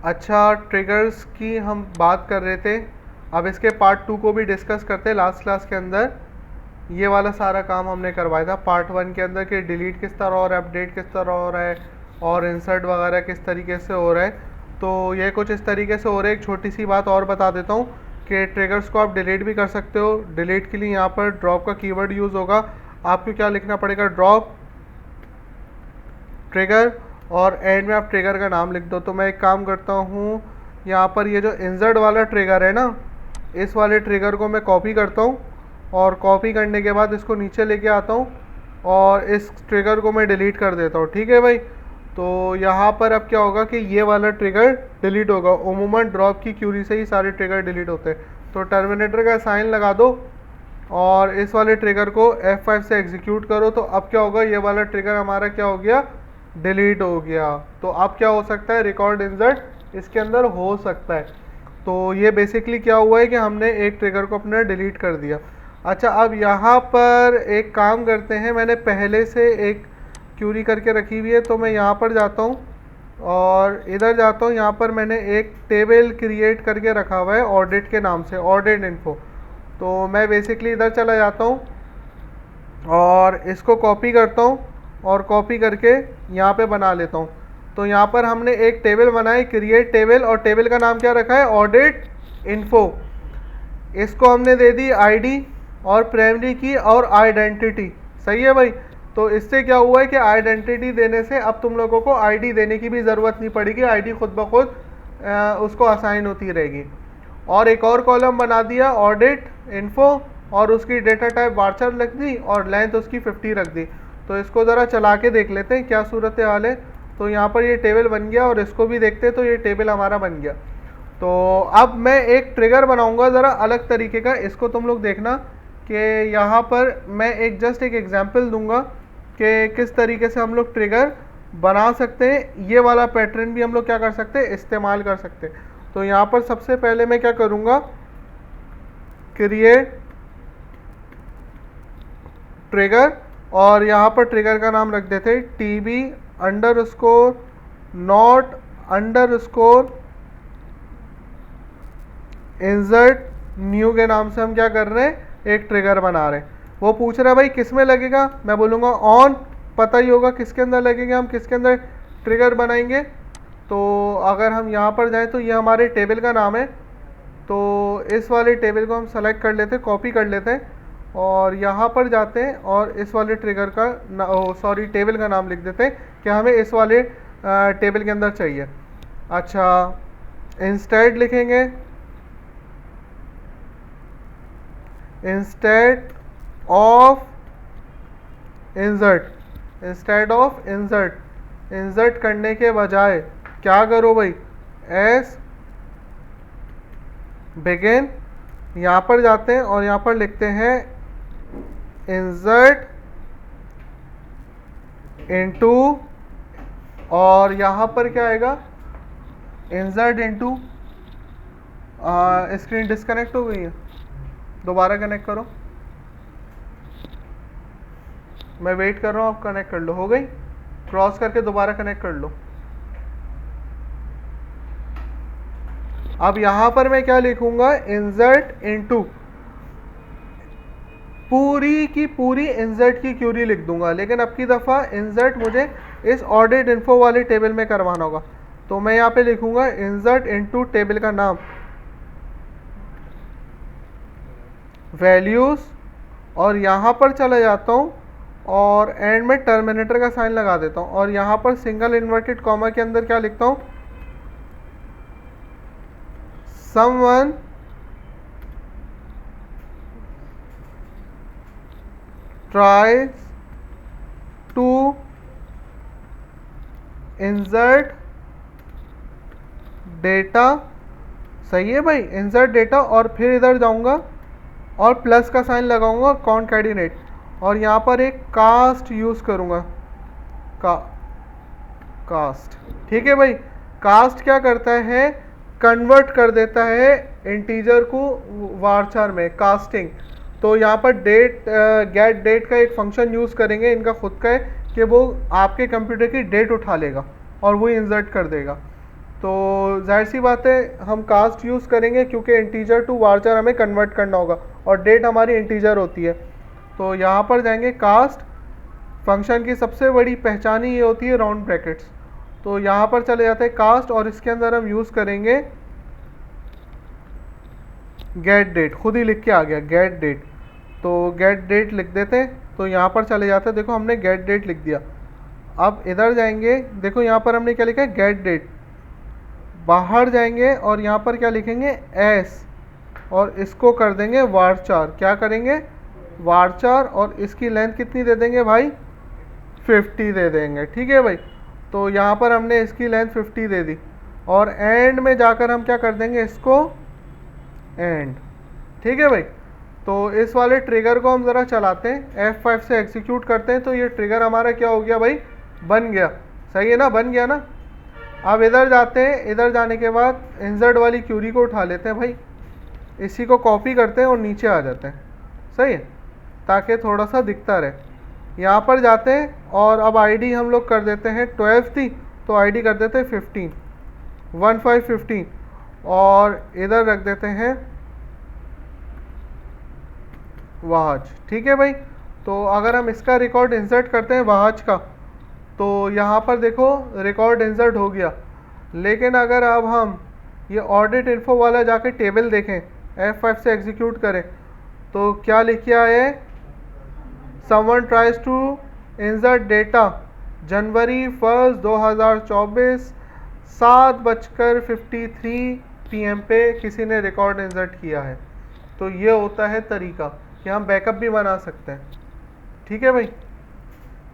अच्छा, ट्रिगर्स की हम बात कर रहे थे। अब इसके पार्ट 2 को भी डिस्कस करते हैं। लास्ट क्लास के अंदर ये वाला सारा काम हमने करवाया था पार्ट 1 के अंदर कि डिलीट किस तरह हो रहा है, अपडेट किस तरह हो रहा है और इंसर्ट वगैरह किस तरीके से हो रहा है। तो ये कुछ इस तरीके से हो रहा है। एक छोटी सी बात और बता देता हूँ कि ट्रिगर्स को आप डिलीट भी कर सकते हो। डिलीट के लिए यहाँ पर ड्रॉप का कीवर्ड यूज़ होगा। आपको क्या लिखना पड़ेगा, ड्रॉप ट्रिगर, और एंड में आप ट्रिगर का नाम लिख दो। तो मैं एक काम करता हूँ, यहाँ पर ये जो इंसर्ट वाला ट्रिगर है ना, इस वाले ट्रिगर को मैं कॉपी करता हूँ और कॉपी करने के बाद इसको नीचे लेके आता हूँ और इस ट्रिगर को मैं डिलीट कर देता हूँ। ठीक है भाई। तो यहाँ पर अब क्या होगा कि ये वाला ट्रिगर डिलीट होगा। उमूमन ड्रॉप की क्यूरी से ही सारे ट्रिगर डिलीट होते हैं। तो टर्मिनेटर का साइन लगा दो और इस वाले ट्रिगर को F5 से एग्जीक्यूट करो। तो अब क्या होगा, ये वाला ट्रिगर हमारा क्या हो गया, डिलीट हो गया। तो अब क्या हो सकता है, रिकॉर्ड इंसर्ट इसके अंदर हो सकता है। तो ये बेसिकली क्या हुआ है कि हमने एक ट्रिगर को अपना डिलीट कर दिया। अच्छा, अब यहाँ पर एक काम करते हैं। मैंने पहले से एक क्यूरी करके रखी हुई है, तो मैं यहाँ पर जाता हूँ और इधर जाता हूँ। यहाँ पर मैंने एक टेबल क्रिएट करके रखा हुआ है ऑडिट के नाम से, ऑडिट इन्फो। तो मैं बेसिकली इधर चला जाता हूँ और इसको कॉपी करता हूँ और कॉपी करके यहाँ पे बना लेता हूँ। तो यहाँ पर हमने एक टेबल बनाई, क्रिएट टेबल, और टेबल का नाम क्या रखा है, ऑडिट इन्फो। इसको हमने दे दी आईडी और प्राइमरी की और आइडेंटिटी। सही है भाई। तो इससे क्या हुआ है कि आइडेंटिटी देने से अब तुम लोगों को आईडी देने की भी ज़रूरत नहीं पड़ेगी। आईडी खुद ब खुद उसको असाइन होती रहेगी। और एक और कॉलम बना दिया ऑडिट इन्फो और उसकी डेटा टाइप वार्चर रख दी और लेंथ उसकी 50 रख दी। तो इसको ज़रा चला के देख लेते हैं क्या सूरत हाल है। तो यहाँ पर ये टेबल बन गया और इसको भी देखते हैं। तो ये टेबल हमारा बन गया। तो अब मैं एक ट्रिगर बनाऊंगा ज़रा अलग तरीके का। इसको तुम लोग देखना कि यहाँ पर मैं एक जस्ट एक एग्जांपल दूंगा कि किस तरीके से हम लोग ट्रिगर बना सकते हैं। ये वाला पैटर्न भी हम लोग क्या कर सकते हैं, इस्तेमाल कर सकते हैं। तो यहाँ पर सबसे पहले मैं क्या करूँगा, क्रिएट ट्रिगर, और यहाँ पर ट्रिगर का नाम रख देते TB underscore not underscore insert new के नाम से हम क्या कर रहे हैं, एक ट्रिगर बना रहे हैं। वो पूछ रहा है भाई किस में लगेगा, मैं बोलूँगा ऑन। पता ही होगा किसके अंदर लगेगा, हम किसके अंदर ट्रिगर बनाएंगे। तो अगर हम यहाँ पर जाएं तो ये हमारे टेबल का नाम है। तो इस वाले टेबल को हम सेलेक्ट कर लेते हैं, कॉपी कर लेते हैं और यहाँ पर जाते हैं और इस वाले ट्रिगर का टेबल का नाम लिख देते हैं कि हमें इस वाले टेबल के अंदर चाहिए। अच्छा, इंस्टेड लिखेंगे, instead of insert. Instead of insert, insert करने के बजाय क्या करो भाई, एस बिगिन। यहाँ पर जाते हैं और यहाँ पर लिखते हैं इंसर्ट इनटू, और यहाँ पर क्या आएगा, इंसर्ट इनटू। स्क्रीन डिस्कनेक्ट हो गई है, दोबारा कनेक्ट करो। मैं वेट कर रहा हूँ, आप कनेक्ट कर लो। हो गई, क्रॉस करके दोबारा कनेक्ट कर लो। अब यहाँ पर मैं क्या लिखूंगा, इंसर्ट इनटू, पूरी की पूरी इंसर्ट की क्यूरी लिख दूंगा। लेकिन अब की दफ़ा इंसर्ट मुझे इस ऑडिट इन्फो वाले टेबल में करवाना होगा। तो मैं यहाँ पे लिखूंगा इंसर्ट इनटू टेबल का नाम वैल्यूज़, और यहाँ पर चला जाता हूँ और एंड में टर्मिनेटर का साइन लगा देता हूँ और यहाँ पर सिंगल इन्वर्टेड कॉमा के अंदर क्या लिखता हूँ, someone tries to insert data। सही है भाई, इंसर्ट डेटा, और फिर इधर जाऊंगा और प्लस का साइन लगाऊंगा कॉनकैटिनेट, और यहाँ पर एक कास्ट यूज़ करूँगा, कास्ट। ठीक है भाई। कास्ट क्या करता है, कन्वर्ट कर देता है इंटीजर को वारचार में, कास्टिंग। तो यहाँ पर डेट गेट डेट का एक फंक्शन यूज़ करेंगे, इनका खुद का है, कि वो आपके कंप्यूटर की डेट उठा लेगा और वो इंसर्ट कर देगा। तो जाहिर सी बात है हम कास्ट यूज़ करेंगे क्योंकि इंटीजर टू वार्चर हमें कन्वर्ट करना होगा और डेट हमारी इंटीजर होती है। तो यहाँ पर जाएंगे कास्ट, फंक्शन की सबसे बड़ी पहचान ही ये होती है राउंड ब्रैकेट्स। तो यहाँ पर चले जाते हैं कास्ट और इसके अंदर हम यूज़ करेंगे गेट डेट, खुद ही लिख के आ गया गेट डेट। तो गेट डेट लिख देते हैं। तो यहाँ पर चले जाते हैं, देखो हमने गेट डेट लिख दिया। अब इधर जाएंगे, देखो यहाँ पर हमने क्या लिखा है गेट डेट। बाहर जाएंगे और यहाँ पर क्या लिखेंगे एस और इसको कर देंगे वारचार। क्या करेंगे वारचार और इसकी लेंथ कितनी दे देंगे भाई 50 दे देंगे। ठीक है भाई, तो यहाँ पर हमने इसकी लेंथ 50 दे दी और एंड में जाकर हम क्या कर देंगे इसको एंड। ठीक है भाई, तो इस वाले ट्रिगर को हम ज़रा चलाते हैं, F5 से एग्जीक्यूट करते हैं। तो ये ट्रिगर हमारा क्या हो गया भाई बन गया। सही है ना, बन गया ना। अब इधर जाते हैं, इधर जाने के बाद इंसर्ट वाली क्यूरी को उठा लेते हैं भाई, इसी को कॉपी करते हैं और नीचे आ जाते हैं। सही है, ताकि थोड़ा सा दिखता रहे। यहाँ पर जाते हैं और अब आईडी हम लोग कर देते हैं 12 थी तो आईडी कर देते हैं 15 1515 और इधर रख देते हैं वहाज। ठीक है भाई, तो अगर हम इसका रिकॉर्ड इंसर्ट करते हैं वहाज का, तो यहाँ पर देखो रिकॉर्ड इंसर्ट हो गया। लेकिन अगर अब हम ये ऑडिट इन्फो वाला जाके टेबल देखें, F5 से एग्जीक्यूट करें, तो क्या लिखा है someone tries to insert data January 1 2024 7:53 PM पे किसी ने रिकॉर्ड इंसर्ट किया है। तो ये होता है तरीका कि हम बैकअप भी बना सकते हैं। ठीक है भाई।